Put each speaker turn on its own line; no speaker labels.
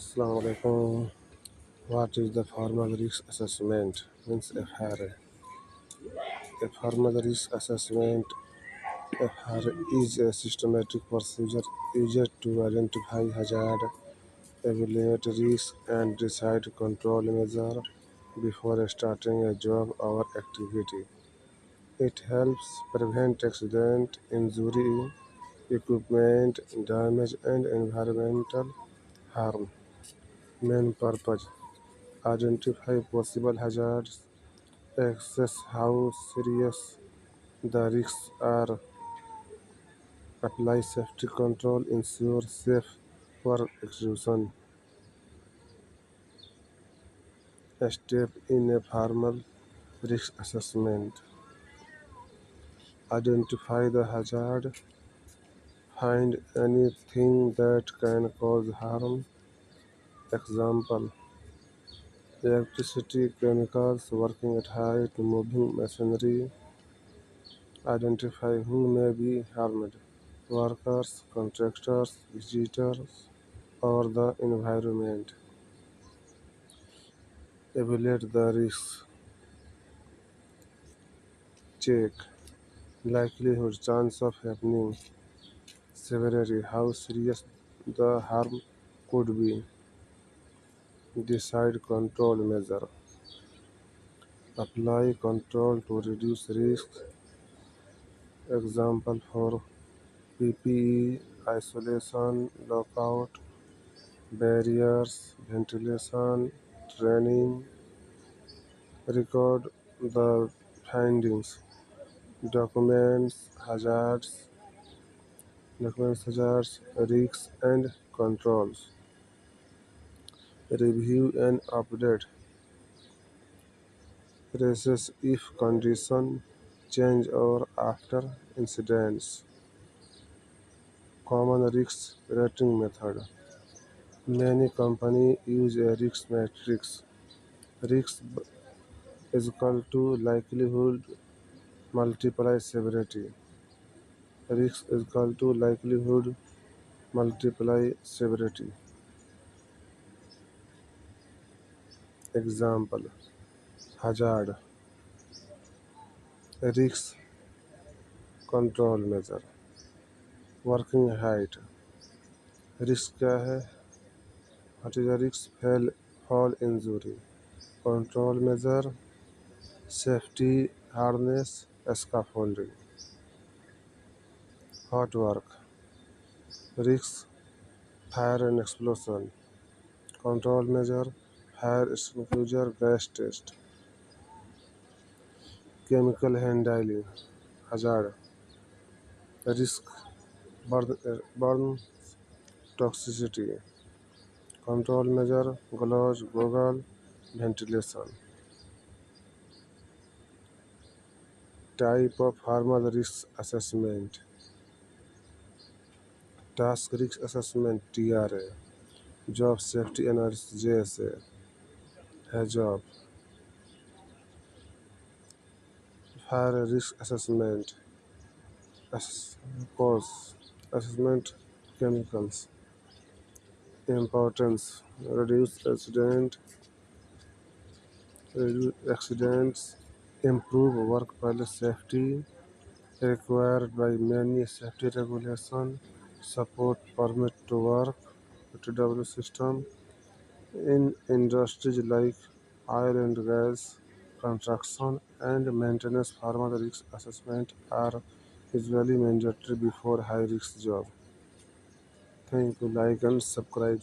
Assalamu alaikum. What is the formal risk assessment? Means FR. Formal risk assessment FR is a systematic procedure used to identify hazard, evaluate risk, and decide control measure before starting a job or activity. It helps prevent accident, injury, equipment damage, and environmental harm. Main purpose: identify possible hazards, assess how serious the risks are, apply safety control, ensure safe work execution. A step in a formal risk assessment: identify the hazard, find anything that can cause harm. Example: electricity, chemicals, working at height, moving machinery. Identify who may be harmed: workers, contractors, visitors, or the environment. Evaluate the risks. Check likelihood, chance of happening, severity, how serious the harm could be. Decide control measure. Apply control to reduce risks. Example for PPE, isolation, lockout, barriers, ventilation, training. Record the findings. Documents hazards, risks, and controls. Review and update. Process if conditions change or after incidents. Common risk rating method. Many companies use a risk matrix. Risk is equal to likelihood multiply severity. Risk is equal to likelihood multiply severity. Example: hazard, risk control measure. Working height, risk क्या है? What is the risk? Fall injury. Control measure, safety harness, scaffolding. Hot work, risk, fire and explosion. Control measure, fire extinguisher, gas test. Chemical handling, hazard, risk, burn toxicity. Control measure, gloves, goggle, ventilation. Type of formal risk assessment. Task risk assessment (TRA). Job safety analysis (JSA). HAZOP. Fire risk assessment. Cause assessment chemicals. Importance: reduce accidents, improve workplace safety, required by many safety regulations, support permit to work (PTW) system. In industries like oil and gas, construction, and maintenance, formal risk assessment are usually mandatory before high-risk job. Thank you. Like and subscribe.